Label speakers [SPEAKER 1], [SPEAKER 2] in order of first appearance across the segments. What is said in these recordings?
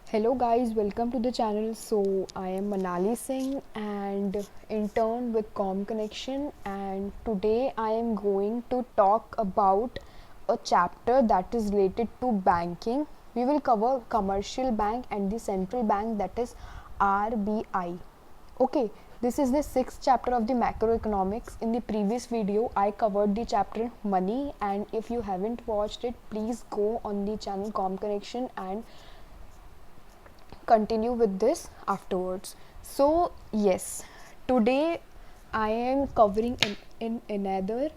[SPEAKER 1] Hello guys, welcome to the channel. So I am Manali Singh and intern with Com Connection, and today I am going to talk about a chapter that is related to banking. We will cover commercial bank and the central bank, that is RBI. Okay, this is the sixth chapter of the macroeconomics. In the previous video I covered the chapter money, and if you haven't watched it, please go on the channel Com Connection and continue with this afterwards. So yes, today I am covering in another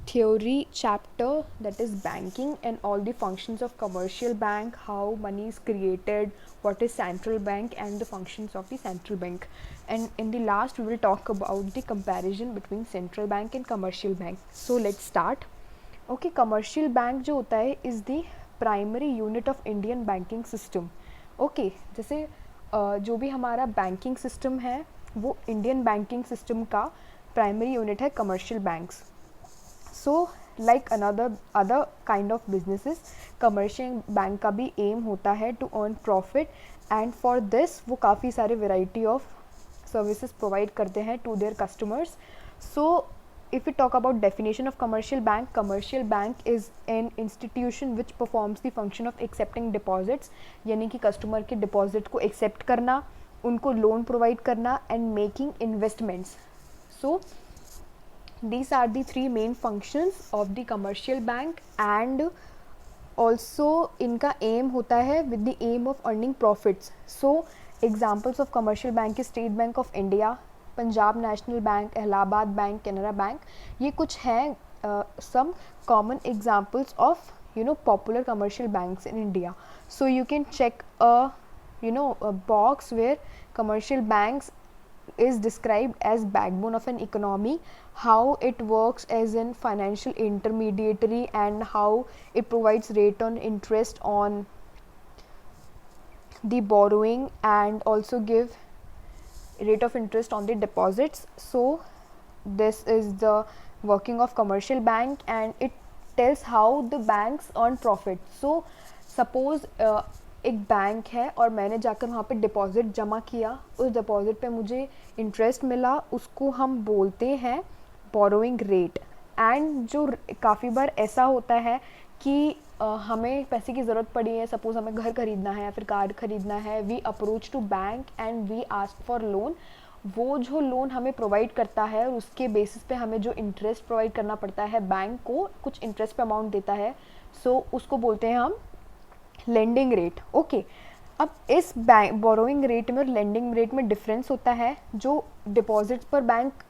[SPEAKER 1] theory chapter, that is banking and all the functions of commercial bank, how money is created, what is central bank and the functions of the central bank. And in the last we will talk about the comparison between central bank and commercial bank. So let's start. Okay, commercial bank जो होता है is the primary unit of Indian banking system. Okay जैसे जो भी हमारा banking system है वो Indian banking system का प्राइमरी यूनिट है commercial banks. So like other kind of businesses, commercial bank का भी एम होता है to earn profit, and for this वो काफ़ी सारे वेराइटी ऑफ सर्विसेज प्रोवाइड करते हैं to their customers. So if we talk about definition of commercial bank is an institution which performs the function of accepting deposits, यानी कि customer के deposit को accept करना, उनको लोन प्रोवाइड करना and making investments. So these are the three main functions of the commercial bank, and also इनका M होता है with the aim of earning profits. So examples of commercial bank is State Bank of India, Punjab national bank, Allahabad bank, Canara bank. ये कुछ हैं some common examples of popular commercial banks in India. So you can check a box where commercial banks is described as backbone of an economy, how it works as an financial intermediary and how it provides rate on interest on the borrowing and also give rate of interest on the deposits. So this is the working of commercial bank and it tells how the banks earn profit. So suppose एक bank है और मैंने जाकर वहाँ पे deposit जमा किया, उस डिपॉजिट पे मुझे इंटरेस्ट मिला, उसको हम बोलते हैं बोरोइंग रेट. एंड जो काफ़ी बार ऐसा होता है कि हमें पैसे की ज़रूरत पड़ी है, सपोज़ हमें घर खरीदना है या फिर कार खरीदना है, we approach to bank and we ask for loan. वो जो लोन हमें प्रोवाइड करता है और उसके बेसिस पे हमें जो इंटरेस्ट प्रोवाइड करना पड़ता है, बैंक को कुछ इंटरेस्ट पे अमाउंट देता है, सो उसको बोलते हैं हम लेंडिंग रेट. ओके, अब इस बैंक बोरोइंग रेट में और लेंडिंग रेट में डिफरेंस होता है. जो डिपॉजिट पर बैंक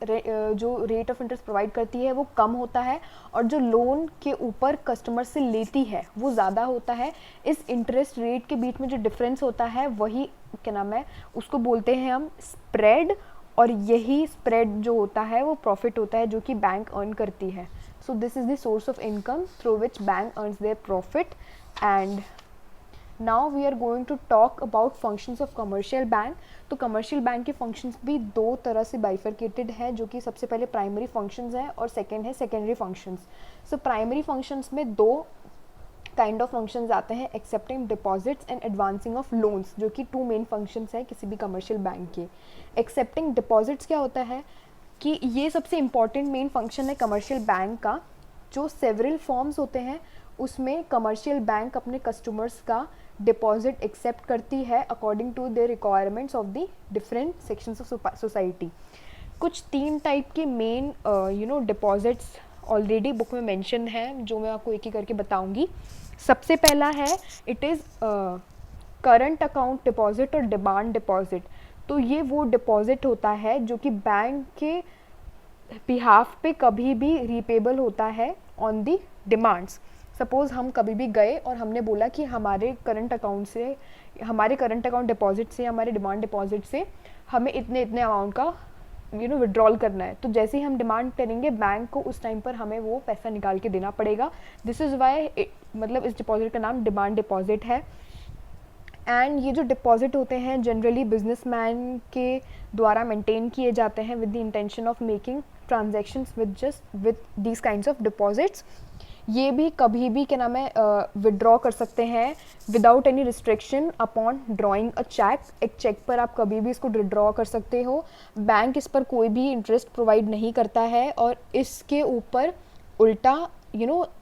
[SPEAKER 1] जो रेट ऑफ इंटरेस्ट प्रोवाइड करती है वो कम होता है, और जो लोन के ऊपर कस्टमर से लेती है वो ज़्यादा होता है. इस इंटरेस्ट रेट के बीच में जो डिफरेंस होता है वही क्या नाम है, उसको बोलते हैं हम स्प्रेड, और यही स्प्रेड जो होता है वो प्रॉफिट होता है जो कि बैंक अर्न करती है. So this is the source of income through which bank earns their profit. And now we are going to talk about functions of commercial bank. तो कमर्शियल बैंक के फंक्शंस भी दो तरह से बाइफरकेटेड है, जो कि सबसे पहले प्राइमरी फंक्शंस हैं और सेकेंड है secondary functions. So primary functions में दो काइंड ऑफ फंक्शंस आते हैं, accepting deposits and advancing of loans, जो कि टू मेन फंक्शंस हैं किसी भी कमर्शियल बैंक के. एक्सेप्टिंग डिपॉजिट्स क्या होता है कि ये सबसे इंपॉर्टेंट मेन फंक्शन है कमर्शियल बैंक का. जो सेवरल फॉर्म्स होते हैं उसमें कमर्शियल बैंक अपने कस्टमर्स का डिपॉजिट एक्सेप्ट करती है according to the requirements of the different sections of society. कुछ तीन टाइप के मेन डिपॉजिट्स ऑलरेडी बुक में मेंशन है, जो मैं आपको एक एक करके बताऊंगी. सबसे पहला है it is current account deposit और डिमांड डिपॉजिट. तो ये वो डिपॉजिट होता है जो कि बैंक के बिहाफ पे कभी भी रीपेबल होता है ऑन दी डिमांड्स. सपोज़ हम कभी भी गए और हमने बोला कि हमारे करंट अकाउंट डिपॉजिट से, हमारे डिमांड डिपॉजिट से हमें इतने इतने अमाउंट का विड्रॉल करना है. तो जैसे ही हम डिमांड करेंगे बैंक को उस टाइम पर हमें वो पैसा निकाल के देना पड़ेगा. दिस इज़ वाई मतलब इस डिपॉजिट का नाम डिमांड डिपॉजिट है. एंड ये जो डिपॉजिट होते हैं जनरली बिजनेसमैन के द्वारा मेंटेन किए जाते हैं with the intention of making transactions with these kinds of deposits. ये भी कभी भी क्या नाम है विड्रॉ कर सकते हैं without any restriction upon drawing a cheque. एक चेक पर आप कभी भी इसको विड्रॉ कर सकते हो। बैंक इस पर कोई भी इंटरेस्ट प्रोवाइड नहीं करता है और इसके ऊपर उल्टा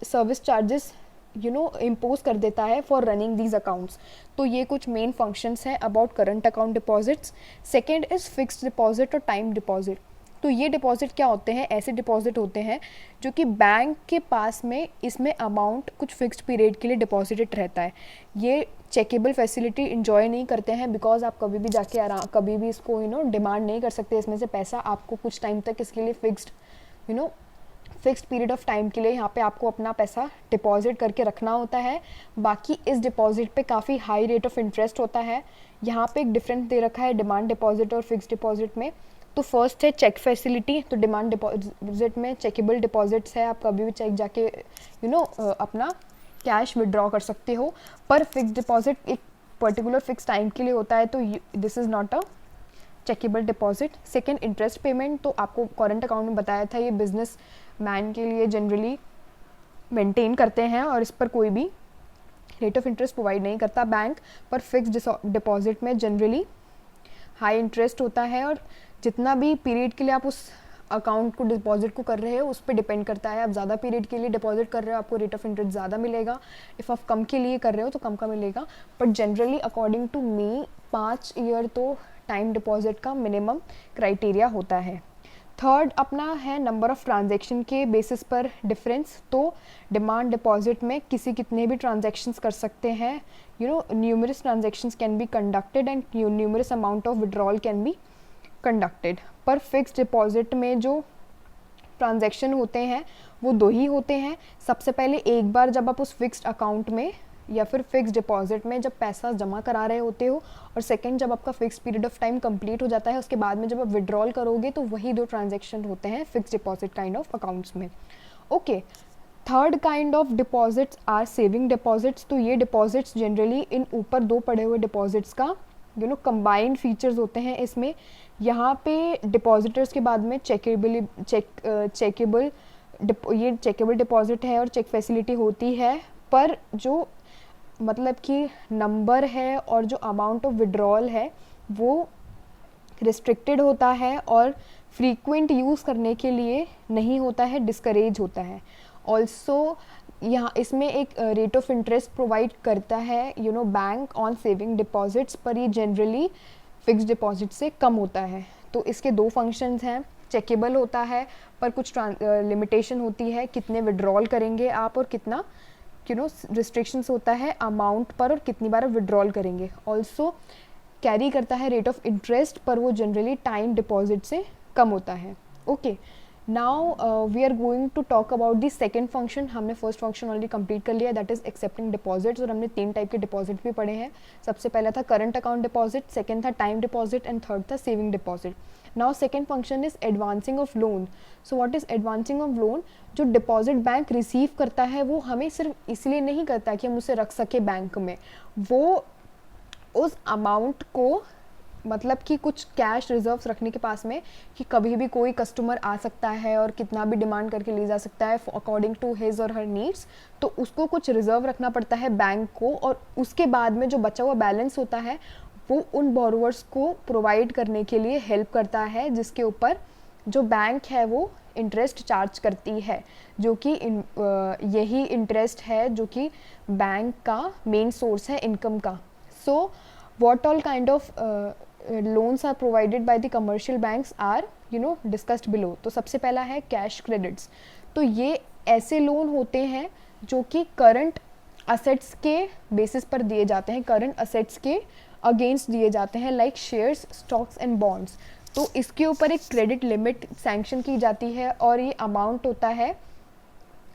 [SPEAKER 1] सर्विस चार्जेस इम्पोज कर देता है फॉर रनिंग दीज अकाउंट्स। तो ये कुछ मेन फंक्शंस हैं about current account deposits. Second is fixed deposit और टाइम डिपॉजिट। तो ये डिपॉजिट क्या होते हैं? ऐसे डिपॉजिट होते हैं जो कि बैंक के पास में इसमें अमाउंट कुछ फिक्स्ड पीरियड के लिए डिपॉजिटेड रहता है। ये चेकेबल फैसिलिटी इन्जॉय नहीं करते हैं बिकॉज आप कभी भी जाके कभी भी इसको डिमांड नहीं कर सकते इसमें से पैसा। आपको कुछ टाइम तक इसके लिए फिक्स्ड पीरियड ऑफ टाइम के लिए यहाँ पे आपको अपना पैसा डिपॉजिट करके रखना होता है। बाकी इस डिपॉजिट पे काफ़ी हाई रेट ऑफ इंटरेस्ट होता है। यहाँ पे एक डिफरेंस दे रखा है डिमांड डिपॉजिट और फिक्स्ड डिपॉजिट में। तो फर्स्ट है चेक फैसिलिटी। तो डिमांड डिपॉजिट में चेकेबल डिपॉजिट्स है, आप कभी भी चेक जाके अपना कैश विड्रॉ कर सकते हो। पर फिक्स्ड डिपॉजिट एक पर्टिकुलर फिक्स टाइम के लिए होता है, तो this is not a checkable deposit. Second interest payment, तो आपको करंट अकाउंट में बताया था ये बिजनेस मैन के लिए जनरली मेंटेन करते हैं और इस पर कोई भी रेट ऑफ इंटरेस्ट प्रोवाइड नहीं करता बैंक। पर फिक्स्ड डिपॉजिट में जनरली हाई इंटरेस्ट होता है और जितना भी पीरियड के लिए आप उस अकाउंट को डिपॉजिट को कर रहे हो उस पर डिपेंड करता है। आप ज़्यादा पीरियड के लिए डिपॉजिट कर रहे हो आपको रेट ऑफ इंटरेस्ट ज़्यादा मिलेगा, इफ़ आप कम के लिए कर रहे हो तो कम का मिलेगा। But generally according to me 5 year तो टाइम डिपॉजिट का मिनिमम क्राइटेरिया होता है। थर्ड अपना है नंबर ऑफ़ ट्रांजेक्शन के बेसिस पर डिफरेंस। तो डिमांड डिपॉजिट में कितने भी ट्रांजेक्शन्स कर सकते हैं, numerous transactions can be conducted and numerous amount of withdrawal can be conducted. पर फिक्स्ड डिपॉजिट में जो ट्रांजैक्शन होते हैं वो 2 ही होते हैं। सबसे पहले एक बार जब आप उस फिक्स्ड अकाउंट में या फिर फिक्स्ड डिपॉजिट में जब पैसा जमा करा रहे होते हो, और सेकंड जब आपका fixed period of time complete हो जाता है उसके बाद में जब आप विड्रॉल करोगे, तो वही 2 ट्रांजैक्शन होते हैं fixed deposit kind of accounts में। Okay, third kind of deposits are saving deposits. तो ये डिपॉजिट्स जनरली इन ऊपर 2 पड़े हुए डिपॉजिट्स का कंबाइंड फीचर्स होते हैं इसमें। यहाँ पे डिपॉजिटर्स के बाद में चेकेबल ये चेकेबल डिपॉजिट है और चेक फैसिलिटी होती है, पर जो मतलब कि नंबर है और जो अमाउंट ऑफ विड्रॉल है वो रिस्ट्रिक्टेड होता है और फ्रीक्वेंट यूज़ करने के लिए नहीं होता है, डिस्करेज होता है। ऑल्सो यहाँ इसमें एक रेट ऑफ इंटरेस्ट प्रोवाइड करता है बैंक ऑन सेविंग डिपॉजिट्स, पर ये जनरली फिक्स्ड डिपॉजिट से कम होता है। तो इसके 2 फंक्शंस हैं, चेकेबल होता है पर कुछ लिमिटेशन होती है कितने विड्रॉल करेंगे आप और कितना रिस्ट्रिक्शंस होता है अमाउंट पर और कितनी बार विड्रॉल करेंगे। ऑल्सो कैरी करता है रेट ऑफ इंटरेस्ट, पर वो जनरली टाइम डिपॉजिट से कम होता है। Okay, now we are going to talk about the second function. हमने फर्स्ट फंक्शन ऑलरेडी कंप्लीट कर लिया, दैट इज एक्सेप्टिंग डिपॉजिट्स, और हमने 3 टाइप के डिपॉजिट भी पढ़े हैं। सबसे पहला था करंट अकाउंट डिपॉजिट, सेकंड था टाइम डिपॉजिट एंड थर्ड था saving deposit. Now second function is advancing of loan. So what is advancing of loan? जो डिपॉजिट बैंक रिसीव करता है वो हमें सिर्फ इसलिए नहीं करता कि हम उसे रख सके बैंक में, वो उस अमाउंट को मतलब कि कुछ कैश रिजर्व्स रखने के पास में कि कभी भी कोई कस्टमर आ सकता है और कितना भी डिमांड करके ले जा सकता है अकॉर्डिंग टू हिज और हर नीड्स, तो उसको कुछ रिजर्व रखना पड़ता है बैंक को, और उसके बाद में जो बचा हुआ बैलेंस होता है वो उन बोरोवर्स को प्रोवाइड करने के लिए हेल्प करता है, जिसके ऊपर जो बैंक है वो इंटरेस्ट चार्ज करती है, जो कि यही इंटरेस्ट है जो कि बैंक का मेन सोर्स है इनकम का। सो what all kind of loans are provided by the commercial banks are discussed below। तो सबसे पहला है कैश क्रेडिट्स। तो ये ऐसे लोन होते हैं जो कि करंट असेट्स के बेसिस पर दिए जाते हैं, करंट असेट्स के अगेंस्ट दिए जाते हैं, like shares, stocks and bonds. तो इसके ऊपर एक क्रेडिट लिमिट सैंक्शन की जाती है और ये अमाउंट होता है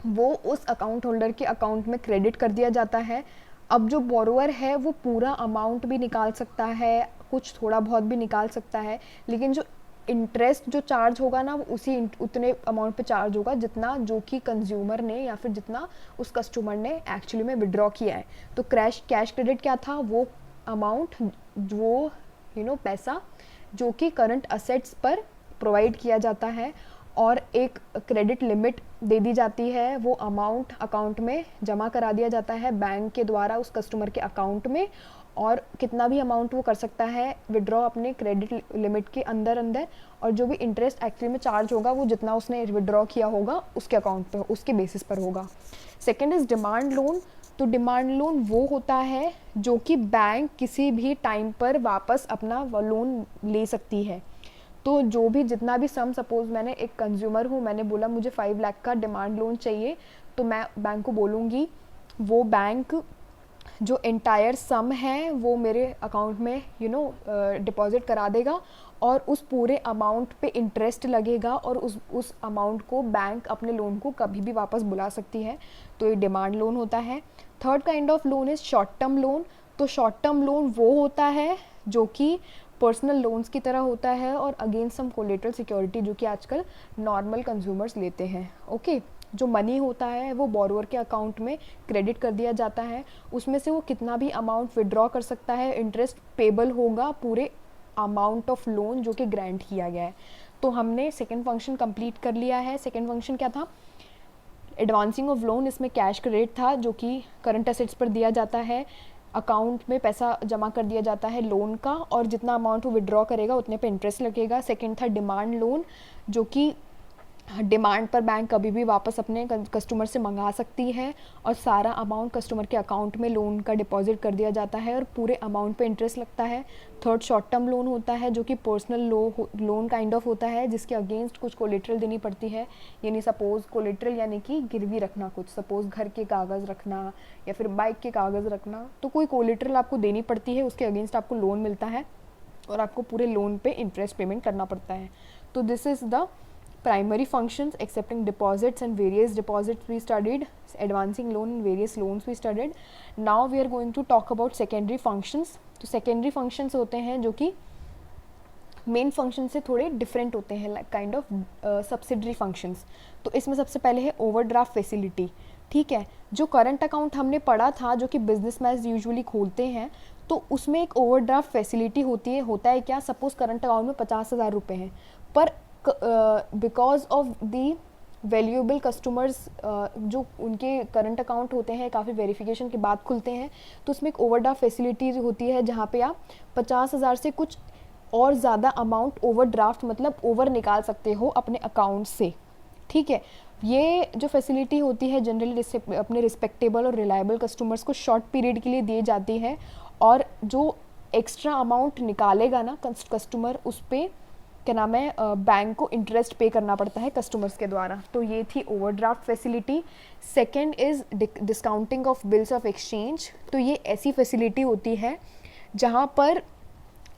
[SPEAKER 1] वो उस अकाउंट होल्डर के अकाउंट में क्रेडिट कर दिया जाता है। अब जो बोरोवर है वो पूरा अमाउंट भी निकाल सकता है, कुछ थोड़ा बहुत भी निकाल सकता है, लेकिन जो इंटरेस्ट जो चार्ज होगा ना वो उसी उतने अमाउंट पे चार्ज होगा जितना जो कि कंज्यूमर ने या फिर जितना उस कस्टमर ने एक्चुअली में विड्रॉ किया है। तो कैश क्रेडिट क्या था? वो अमाउंट वो पैसा जो कि करंट असेट्स पर प्रोवाइड किया जाता है, और एक क्रेडिट लिमिट दे दी जाती है, वो अमाउंट अकाउंट में जमा करा दिया जाता है बैंक के द्वारा उस कस्टमर के अकाउंट में, और कितना भी अमाउंट वो कर सकता है विड्रॉ अपने क्रेडिट लिमिट के अंदर अंदर, और जो भी इंटरेस्ट एक्चुअली में चार्ज होगा वो जितना उसने विड्रॉ किया होगा उसके अकाउंट पे, उसके बेसिस पर होगा। Second is demand loan. तो डिमांड लोन वो होता है जो कि बैंक किसी भी टाइम पर वापस अपना लोन ले सकती है। तो जो भी जितना भी सम, सपोज मैंने एक कंज्यूमर हूँ, मैंने बोला मुझे 5 लाख का डिमांड लोन चाहिए, तो मैं बैंक को बोलूँगी, वो बैंक जो एंटायर सम है वो मेरे अकाउंट में डिपॉजिट करा देगा, और उस पूरे अमाउंट पे इंटरेस्ट लगेगा, और उस अमाउंट को बैंक अपने लोन को कभी भी वापस बुला सकती है। तो ये डिमांड लोन होता है। Third kind of loan is short term loan. तो शॉर्ट टर्म लोन वो होता है जो कि पर्सनल लोन्स की तरह होता है, और अगेंस्ट सम कोलेटरल सिक्योरिटी, जो कि आजकल नॉर्मल कंज्यूमर्स लेते हैं। ओके, जो मनी होता है वो बोरोवर के अकाउंट में क्रेडिट कर दिया जाता है, उसमें से वो कितना भी अमाउंट विड्रॉ कर सकता है, इंटरेस्ट पेबल होगा पूरे अमाउंट ऑफ लोन जो कि ग्रांट किया गया है। तो हमने सेकेंड फंक्शन कंप्लीट कर लिया है। सेकेंड फंक्शन क्या था? Advancing of loan. इसमें कैश क्रेडिट था जो कि करंट एसेट्स पर दिया जाता है, अकाउंट में पैसा जमा कर दिया जाता है लोन का, और जितना अमाउंट वो विड्रॉ करेगा उतने पे इंटरेस्ट लगेगा। सेकेंड था डिमांड लोन, जो कि डिमांड पर बैंक कभी भी वापस अपने कस्टमर से मंगा सकती है, और सारा अमाउंट कस्टमर के अकाउंट में लोन का डिपॉजिट कर दिया जाता है, और पूरे अमाउंट पे इंटरेस्ट लगता है। थर्ड शॉर्ट टर्म लोन होता है जो कि पर्सनल लोन काइंड ऑफ होता है, जिसके अगेंस्ट कुछ कोलेटरल देनी पड़ती है, यानी सपोज कोलेटरल यानी कि गिरवी रखना, कुछ सपोज घर के कागज़ रखना या फिर बाइक के कागज़ रखना, तो कोई कोलेटरल आपको देनी पड़ती है, उसके अगेंस्ट आपको लोन मिलता है और आपको पूरे लोन पे इंटरेस्ट पेमेंट करना पड़ता है। तो this is the primary functions, accepting deposits and various deposits we studied, advancing loan and various loans we studied. Now we are going to talk about secondary functions. तो secondary functions होते हैं जो कि main function से थोड़े different होते हैं, like kind of subsidiary functions. तो इसमें सबसे पहले है ओवरड्राफ्ट फैसिलिटी। ठीक है, जो करंट अकाउंट हमने पढ़ा था जो कि बिजनेसमैन यूजुअली खोलते हैं, तो उसमें एक ओवरड्राफ्ट फैसिलिटी होती है। होता है क्या? सपोज करंट अकाउंट में 50,000 रुपये हैं, पर because of the valuable customers जो उनके करंट अकाउंट होते हैं काफ़ी वेरिफिकेशन के बाद खुलते हैं, तो उसमें एक ओवरड्राफ्ट फैसिलिटी होती है जहाँ पे आप 50,000 से कुछ और ज़्यादा अमाउंट ओवरड्राफ्ट मतलब ओवर निकाल सकते हो अपने अकाउंट से। ठीक है, ये जो फैसिलिटी होती है जनरली अपने रिस्पेक्टेबल और रिलायबल कस्टमर्स को शॉर्ट पीरियड के लिए दी जाती है, और जो एक्स्ट्रा अमाउंट निकालेगा ना कस्टमर, उस पर क्या नाम है बैंक को इंटरेस्ट पे करना पड़ता है कस्टमर्स के द्वारा। तो ये थी overdraft facility. Second is discounting of bills of exchange. तो ये ऐसी फैसिलिटी होती है जहाँ पर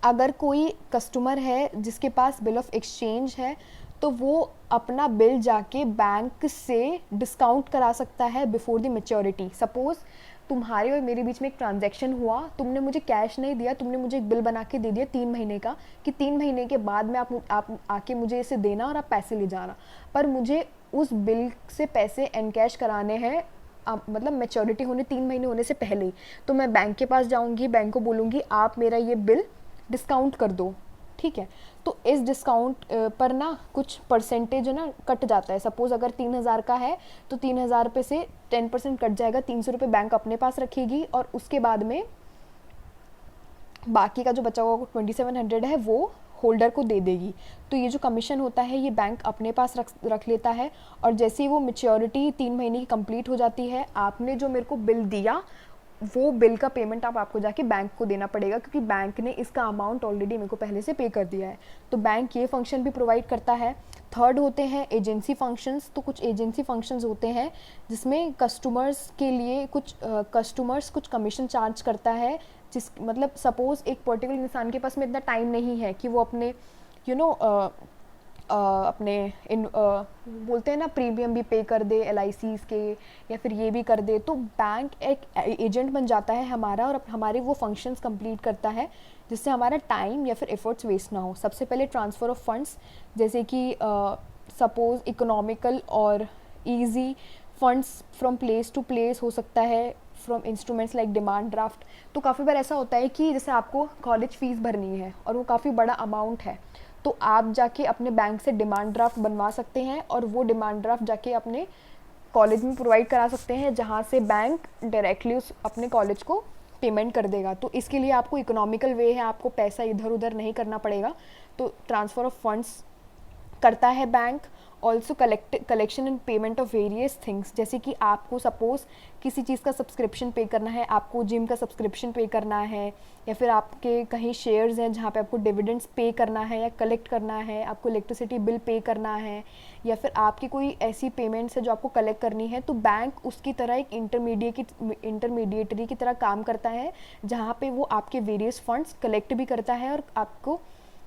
[SPEAKER 1] अगर कोई कस्टमर है जिसके पास बिल ऑफ एक्सचेंज है, तो वो अपना बिल जाके बैंक से डिस्काउंट करा सकता है बिफोर द मैच्योरिटी। सपोज़ तुम्हारे और मेरे बीच में एक ट्रांजैक्शन हुआ, तुमने मुझे कैश नहीं दिया, तुमने मुझे एक बिल बना के दे दिया 3 महीने का, कि 3 महीने के बाद में आप आके मुझे इसे देना और आप पैसे ले जाना, पर मुझे उस बिल से पैसे एनकैश कराने हैं मतलब मैच्योरिटी होने 3 महीने होने से पहले ही। तो मैं बैंक के पास जाऊँगी, बैंक को बोलूँगी आप मेरा ये बिल डिस्काउंट कर दो। ठीक है, तो इस डिस्काउंट पर ना कुछ परसेंटेज है ना कट जाता है। सपोज़ अगर 3,000 का है तो 3,000 रुपये से 10% कट जाएगा, 300 रुपये बैंक अपने पास रखेगी, और उसके बाद में बाकी का जो बचा हुआ 2700 है वो होल्डर को दे देगी। तो ये जो कमीशन होता है ये बैंक अपने पास रख लेता है, और जैसे ही वो मैच्योरिटी 3 महीने की कंप्लीट हो जाती है, आपने जो मेरे को बिल दिया वो बिल का पेमेंट आपको जाके बैंक को देना पड़ेगा, क्योंकि बैंक ने इसका अमाउंट ऑलरेडी मेरे को पहले से पे कर दिया है। तो बैंक ये फंक्शन भी प्रोवाइड करता है। थर्ड होते हैं एजेंसी फंक्शंस। तो कुछ एजेंसी फंक्शंस होते हैं जिसमें कस्टमर्स के लिए कुछ कमीशन चार्ज करता है, जिस मतलब सपोज़ एक पर्टिकुलर इंसान के पास में इतना टाइम नहीं है कि वो अपने अपने बोलते हैं ना प्रीमियम भी पे कर दे LICs के, या फिर ये भी कर दे, तो बैंक एक एजेंट बन जाता है हमारा, और हमारे वो फंक्शंस कंप्लीट करता है जिससे हमारा टाइम या फिर एफर्ट्स वेस्ट ना हो। सबसे पहले ट्रांसफ़र ऑफ फंड्स, जैसे कि सपोज़ इकोनॉमिकल और easy funds from place to place हो सकता है, from instruments like demand draft. तो काफ़ी बार ऐसा होता है कि जैसे आपको कॉलेज फ़ीस भरनी है और वो काफ़ी बड़ा अमाउंट है, तो आप जाके अपने बैंक से डिमांड ड्राफ्ट बनवा सकते हैं और वो डिमांड ड्राफ्ट जाके अपने कॉलेज में प्रोवाइड करा सकते हैं, जहाँ से बैंक डायरेक्टली उस अपने कॉलेज को पेमेंट कर देगा। तो इसके लिए आपको इकोनॉमिकल वे है, आपको पैसा इधर उधर नहीं करना पड़ेगा। तो ट्रांसफ़र ऑफ फंड्स करता है bank. Also collection and payment of various things, जैसे कि आपको सपोज़ किसी चीज़ का सब्सक्रिप्शन पे करना है, आपको जिम का सब्सक्रिप्शन पे करना है, या फिर आपके कहीं शेयर्स हैं जहाँ पे आपको डिविडेंड्स पे करना है या कलेक्ट करना है, आपको इलेक्ट्रिसिटी बिल पे करना है, या फिर आपकी कोई ऐसी पेमेंट्स है जो आपको कलेक्ट करनी है, तो बैंक उसकी तरह एक इंटरमीडिएटरी की तरह काम करता है, जहाँ पे वो आपके वेरियस फंड्स कलेक्ट भी करता है और आपको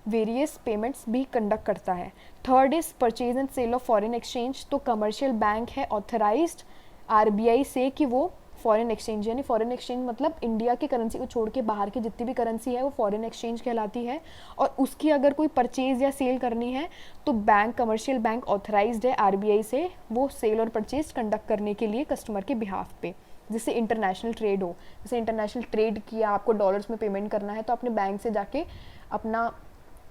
[SPEAKER 1] वेरियस पेमेंट्स भी कंडक्ट करता है। Third is purchase and sale of foreign exchange. तो कमर्शियल बैंक है ऑथराइज्ड आरबीआई से कि वो फॉरेन एक्सचेंज, यानी फॉरेन एक्सचेंज मतलब इंडिया की करेंसी को छोड़ के बाहर की जितनी भी करेंसी है वो फॉरेन एक्सचेंज कहलाती है, और उसकी अगर कोई परचेज या सेल करनी है तो बैंक, कमर्शियल बैंक ऑथराइज्ड है आरबीआई से वो सेल और परचेज कंडक्ट करने के लिए कस्टमर के बिहाफ पे, जिससे इंटरनेशनल ट्रेड हो। जैसे इंटरनेशनल ट्रेड किया, आपको डॉलर्स में पेमेंट करना है तो अपने बैंक से जाके अपना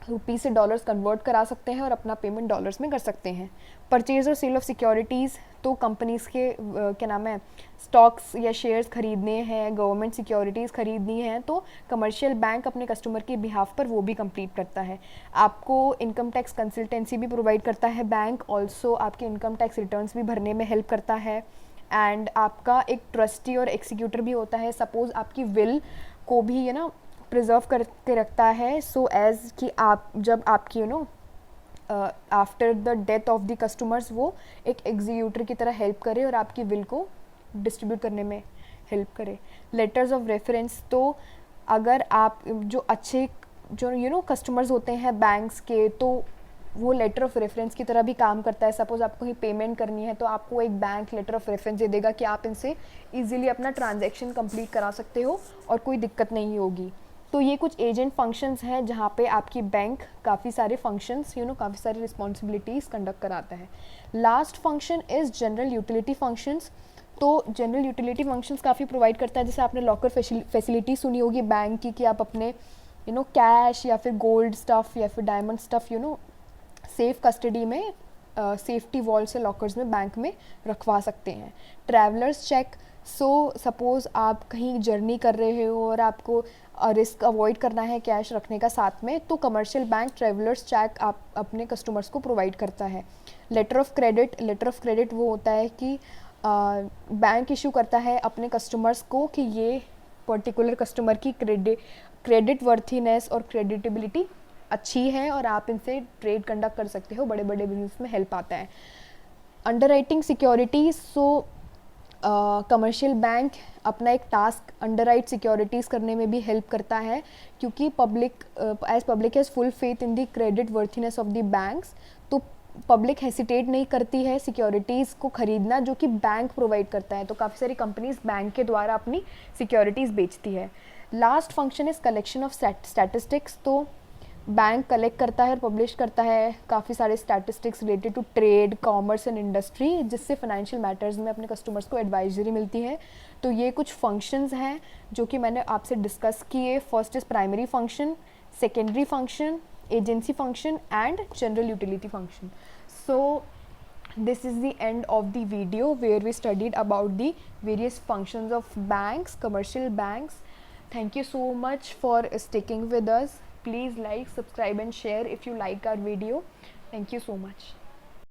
[SPEAKER 1] रुपी से डॉलर्स कन्वर्ट करा सकते हैं और अपना पेमेंट डॉलर्स में कर सकते हैं। परचेज और सेल ऑफ सिक्योरिटीज़, तो कंपनीज़ के क्या नाम है, स्टॉक्स या शेयर्स खरीदने हैं, गवर्नमेंट सिक्योरिटीज़ खरीदनी हैं, तो कमर्शियल बैंक अपने कस्टमर के बिहाफ पर वो भी कंप्लीट करता है। आपको इनकम टैक्स कंसल्टेंसी भी प्रोवाइड करता है बैंक। ऑल्सो आपके इनकम टैक्स रिटर्न्स भी भरने में हेल्प करता है। एंड आपका एक ट्रस्टी और एग्जीक्यूटर भी होता है। सपोज़ आपकी विल को भी ये ना प्रिजर्व करके रखता है, सो एज़ कि आप जब आपकी after the death of the customers वो एक एग्जीक्यूटर की तरह हेल्प करे और आपकी विल को डिस्ट्रीब्यूट करने में हेल्प करे। लेटर्स ऑफ रेफरेंस, तो अगर आप जो अच्छे जो कस्टमर्स होते हैं बैंक्स के, तो वो लेटर ऑफ रेफरेंस की तरह भी काम करता है। सपोज़ आपको कहीं पेमेंट करनी है तो आपको एक बैंक लेटर ऑफ रेफरेंस दे देगा कि आप इनसे ईजिली अपना ट्रांजैक्शन कंप्लीट करा सकते हो और कोई दिक्कत नहीं होगी। तो ये कुछ एजेंट फंक्शंस हैं जहाँ पे आपकी बैंक काफ़ी सारे फंक्शंस काफ़ी सारी रिस्पॉन्सिबिलिटीज़ कंडक्ट कराता है। Last function is general utility functions. तो जनरल यूटिलिटी फंक्शंस काफ़ी प्रोवाइड करता है। जैसे आपने लॉकर फैसिलिटी सुनी होगी बैंक की, कि आप अपने कैश या फिर गोल्ड स्टफ़ या फिर डायमंड स्टफ़ सेफ कस्टडी में सेफ्टी वॉल से लॉकर्स में बैंक में रखवा सकते हैं। ट्रैवलर्स चेक, सो सपोज़ आप कहीं जर्नी कर रहे हो और आपको रिस्क अवॉइड करना है कैश रखने का साथ में, तो कमर्शियल बैंक ट्रैवलर्स चेक आप अपने कस्टमर्स को प्रोवाइड करता है। लेटर ऑफ क्रेडिट वो होता है कि बैंक इशू करता है अपने कस्टमर्स को कि ये पर्टिकुलर कस्टमर की क्रेडिट वर्थीनेस और क्रेडिटेबिलिटी अच्छी है और आप इनसे ट्रेड कंडक्ट कर सकते हो, बड़े बड़े बिजनेस में हेल्प आता है। अंडरराइटिंग सिक्योरिटीज़, सो कमर्शियल बैंक अपना एक टास्क अंडरराइट सिक्योरिटीज़ करने में भी हेल्प करता है, क्योंकि public has full faith in the credit worthiness of the banks. तो पब्लिक हेसिटेट नहीं करती है सिक्योरिटीज़ को खरीदना जो कि बैंक प्रोवाइड करता है। तो काफ़ी सारी कंपनीज बैंक के द्वारा अपनी सिक्योरिटीज़ बेचती है। Last function is collection of statistics. तो बैंक कलेक्ट करता है और पब्लिश करता है काफ़ी सारे statistics related to trade, commerce and industry, जिससे फाइनेंशियल मैटर्स में अपने कस्टमर्स को एडवाइजरी मिलती है। तो ये कुछ फंक्शंस हैं जो कि मैंने आपसे डिस्कस किए। First is primary function, secondary function, agency function and general utility function. So this is the end of the video where we studied about the various functions of banks, commercial banks. Thank you so much for sticking with us. Please like, subscribe and share if you like our video. Thank you so much.